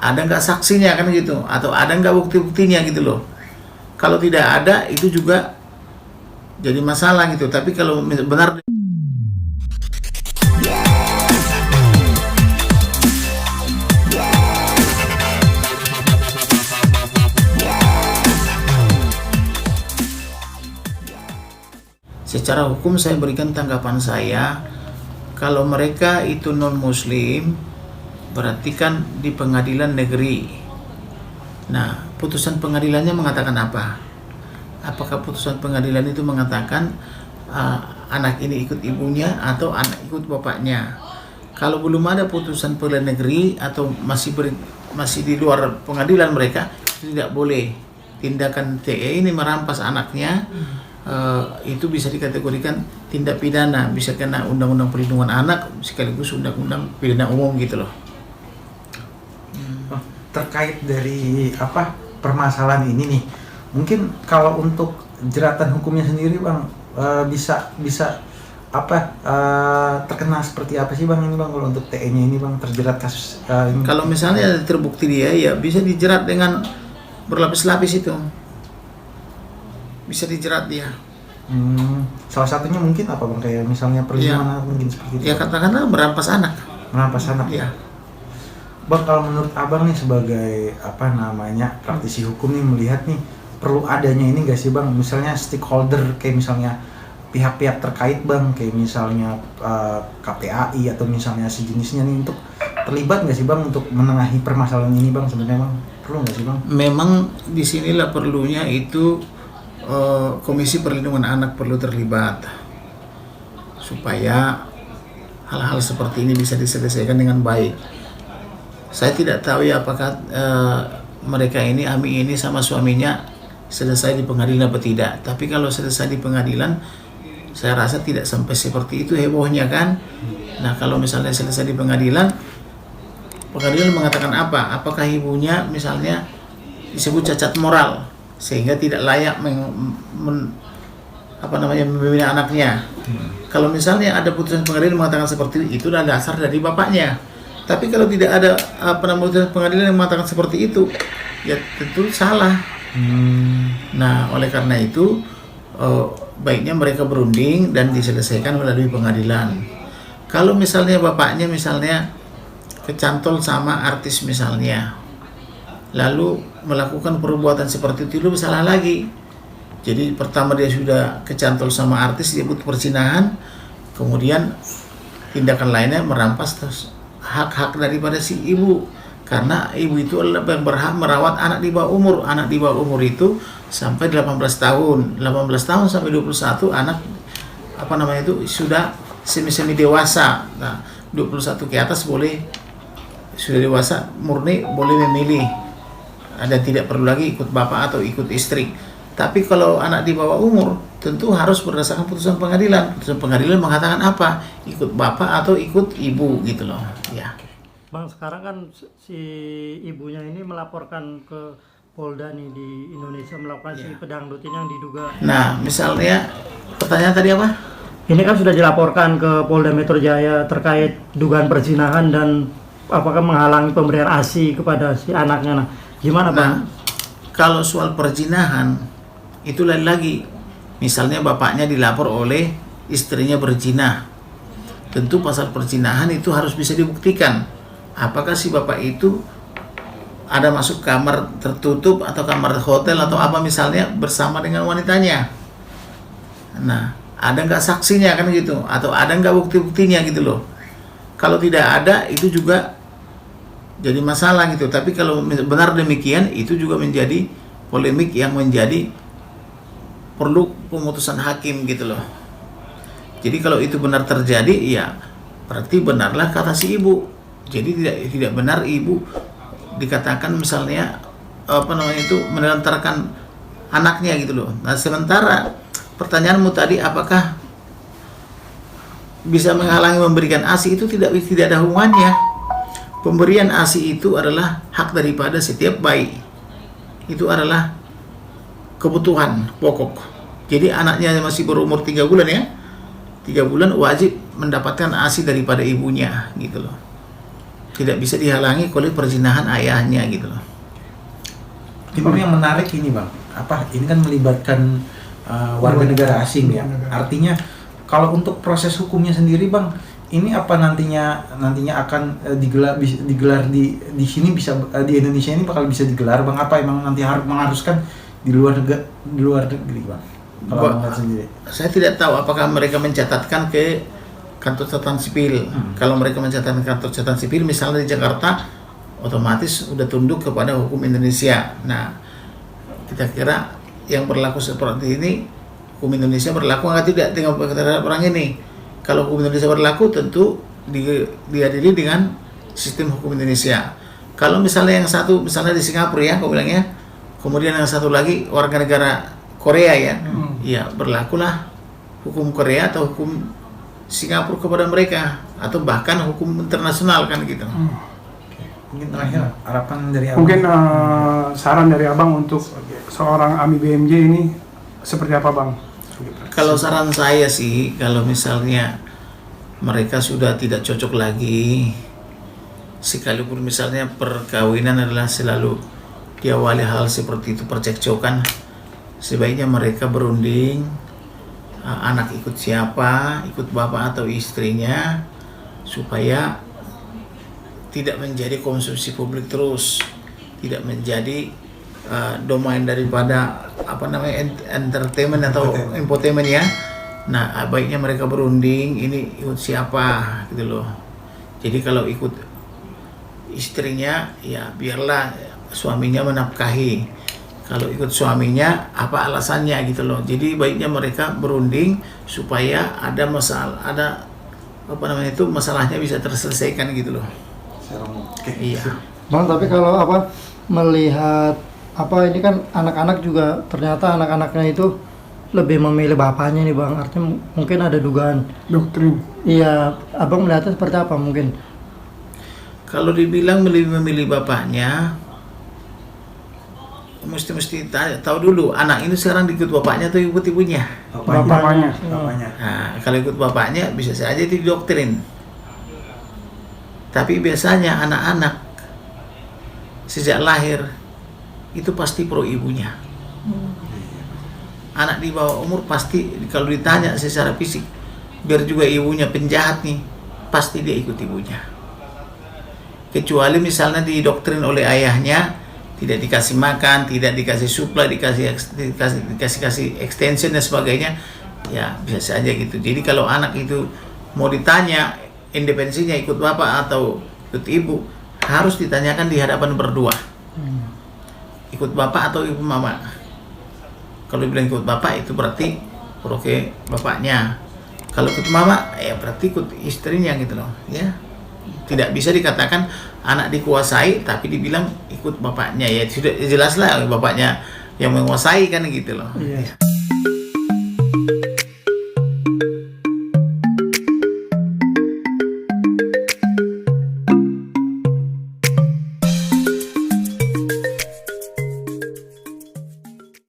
ada nggak saksinya kan gitu, atau ada nggak bukti-buktinya gitu loh. Kalau tidak ada itu juga jadi masalah gitu. Tapi kalau benar secara hukum, saya berikan tanggapan saya, kalau mereka itu non muslim berarti kan di pengadilan negeri. Nah, putusan pengadilannya mengatakan apa? Apakah putusan pengadilan itu mengatakan anak ini ikut ibunya atau anak ikut bapaknya? Kalau belum ada putusan pengadilan negeri atau masih di luar pengadilan mereka, tidak boleh. Tindakan TE ini merampas anaknya, itu bisa dikategorikan tindak pidana, bisa kena Undang-Undang Perlindungan Anak sekaligus Undang-Undang Pidana Umum gitu loh. Terkait dari permasalahan ini nih, mungkin kalau untuk jeratan hukumnya sendiri Bang, bisa terkena seperti apa sih Bang ini Bang, kalau untuk TE-nya ini Bang terjerat kasus ini? Kalau misalnya terbukti dia, ya bisa dijerat dengan berlapis-lapis, itu bisa dijerat dia. Salah satunya mungkin apa Bang, kayak misalnya perzinahan mungkin seperti itu? Ya katakanlah merampas anak. Merampas anak Ya. Bang, kalau menurut Abang nih sebagai praktisi hukum nih, melihat nih perlu adanya ini nggak sih Bang, misalnya stakeholder, kayak misalnya pihak-pihak terkait Bang, kayak misalnya KPAI atau misalnya sejenisnya nih, untuk terlibat nggak sih Bang untuk menengahi permasalahan ini Bang, sebenarnya Bang? Perlu nggak sih Bang? Memang disinilah perlunya itu Komisi Perlindungan Anak perlu terlibat supaya hal-hal seperti ini bisa diselesaikan dengan baik. Saya tidak tahu ya apakah mereka ini, Ami ini sama suaminya selesai di pengadilan atau tidak. Tapi kalau selesai di pengadilan, saya rasa tidak sampai seperti itu hebohnya kan. Nah, kalau misalnya selesai di pengadilan mengatakan apa? Apakah ibunya misalnya disebut cacat moral sehingga tidak layak membina anaknya. Kalau misalnya ada putusan pengadilan mengatakan seperti itu adalah dasar dari bapaknya. Tapi kalau tidak ada putusan pengadilan yang mengatakan seperti itu, ya tentu salah. Nah, oleh karena itu baiknya mereka berunding dan diselesaikan melalui pengadilan. Kalau misalnya bapaknya kecantol sama artis misalnya, lalu melakukan perbuatan seperti itu salah lagi. Jadi pertama dia sudah kecantol sama artis, disebut perzinahan, kemudian tindakan lainnya merampas hak-hak daripada si ibu, karena ibu itu adalah yang berhak merawat anak di bawah umur. Anak di bawah umur itu sampai 18 tahun. 18 tahun sampai 21 anak sudah semi dewasa. Nah, 21 ke atas sudah dewasa murni, boleh memilih. Dan tidak perlu lagi ikut bapak atau ikut istri. Tapi kalau anak di bawah umur, tentu harus berdasarkan putusan pengadilan. Putusan pengadilan mengatakan apa? Ikut bapak atau ikut ibu gitu loh. Ya. Bang, sekarang kan si ibunya ini melaporkan ke Polda nih di Indonesia, melakukan si pedangdut ini yang diduga. Nah, misalnya pertanyaan tadi apa? Ini kan sudah dilaporkan ke Polda Metro Jaya terkait dugaan perzinahan dan apakah menghalangi pemberian ASI kepada si anaknya. Nah, gimana Bang? Kalau soal perzinahan itu lain lagi. Misalnya bapaknya dilapor oleh istrinya berzina. Tentu pasal perzinahan itu harus bisa dibuktikan. Apakah si bapak itu ada masuk kamar tertutup atau kamar hotel atau apa misalnya bersama dengan wanitanya. Nah, ada nggak saksinya kan gitu, atau ada nggak bukti-buktinya gitu loh. Kalau tidak ada itu juga jadi masalah gitu. Tapi kalau benar demikian, itu juga menjadi polemik yang menjadi perlu pemutusan hakim gitu loh. Jadi kalau itu benar terjadi, ya berarti benarlah kata si ibu. Jadi tidak benar ibu dikatakan misalnya menelantarkan anaknya gitu loh. Nah, sementara pertanyaanmu tadi apakah bisa menghalangi memberikan ASI, itu tidak ada hubungannya. Pemberian ASI itu adalah hak daripada setiap bayi. Itu adalah kebutuhan pokok. Jadi anaknya masih berumur 3 bulan ya. 3 bulan wajib mendapatkan ASI daripada ibunya gitu loh. tidak bisa dihalangi oleh perzinahan ayahnya gitu loh. Ini Bang, yang menarik ini Bang, ini kan melibatkan warga negara asing ya. Artinya kalau untuk proses hukumnya sendiri Bang, ini apa nantinya akan digelar di sini, bisa di Indonesia ini bakal bisa digelar Bang? Apa emang nanti harus mengharuskan di luar negeri Bang? Kalau Bang sendiri. Saya tidak tahu apakah mereka mencatatkan ke kantor catatan sipil. Kalau mereka mencatatkan kantor catatan sipil misalnya di Jakarta, otomatis sudah tunduk kepada hukum Indonesia. Nah, kita kira yang berlaku seperti ini, hukum Indonesia berlaku nggak tidak dengan terhadap orang ini. Kalau hukum Indonesia berlaku, tentu diadili dengan sistem hukum Indonesia. Kalau misalnya yang satu, misalnya di Singapura ya, kau bilangnya, kemudian yang satu lagi warga negara Korea ya, ya berlakulah hukum Korea atau hukum Singapura kepada mereka, atau bahkan hukum internasional kan gitu. Mungkin terakhir harapan dari Abang. Mungkin saran dari Abang untuk seorang AMI BMJ ini seperti apa Bang? Kalau saran saya sih, kalau misalnya mereka sudah tidak cocok lagi, sekalipun misalnya perkawinan adalah selalu diawali hal seperti itu, percekcokan, sebaiknya mereka berunding, anak ikut siapa, ikut bapak atau istrinya, supaya tidak menjadi konsumsi publik terus, tidak menjadi domain daripada entertainment atau infotainment ya. Nah, baiknya mereka berunding, ini ikut siapa gitu loh. Jadi kalau ikut istrinya ya biarlah suaminya menafkahi. Kalau ikut suaminya apa alasannya gitu loh. Jadi baiknya mereka berunding supaya ada masalahnya bisa terselesaikan gitu loh. Iya. Bang, tapi kalau melihat ini kan anak-anak juga, ternyata anak-anaknya itu lebih memilih bapaknya nih Bang. Artinya mungkin ada dugaan Doktrin. Iya, Abang melihatnya seperti apa mungkin? Kalau dibilang memilih bapaknya, mesti tahu dulu anak ini sekarang ikut bapaknya atau ikut ibunya. Bapaknya. Nah, kalau ikut bapaknya bisa saja itu didoktrin. Tapi biasanya anak-anak sejak lahir itu pasti pro ibunya. Anak di bawah umur pasti kalau ditanya secara fisik, biar juga ibunya penjahat nih, pasti dia ikut ibunya. Kecuali misalnya didoktrin oleh ayahnya, tidak dikasih makan, tidak dikasih supply, dikasih extension dan sebagainya, ya biasa aja gitu. Jadi kalau anak itu mau ditanya independensinya ikut bapak atau ikut ibu, harus ditanyakan di hadapan berdua. Ikut bapak atau ibu mama. Kalau bilang ikut bapak itu berarti oke bapaknya. Kalau ikut mama ya berarti ikut istrinya gitu loh ya. Tidak bisa dikatakan anak dikuasai tapi dibilang ikut bapaknya, ya sudah jelas lah bapaknya yang menguasai kan gitu loh. Iya.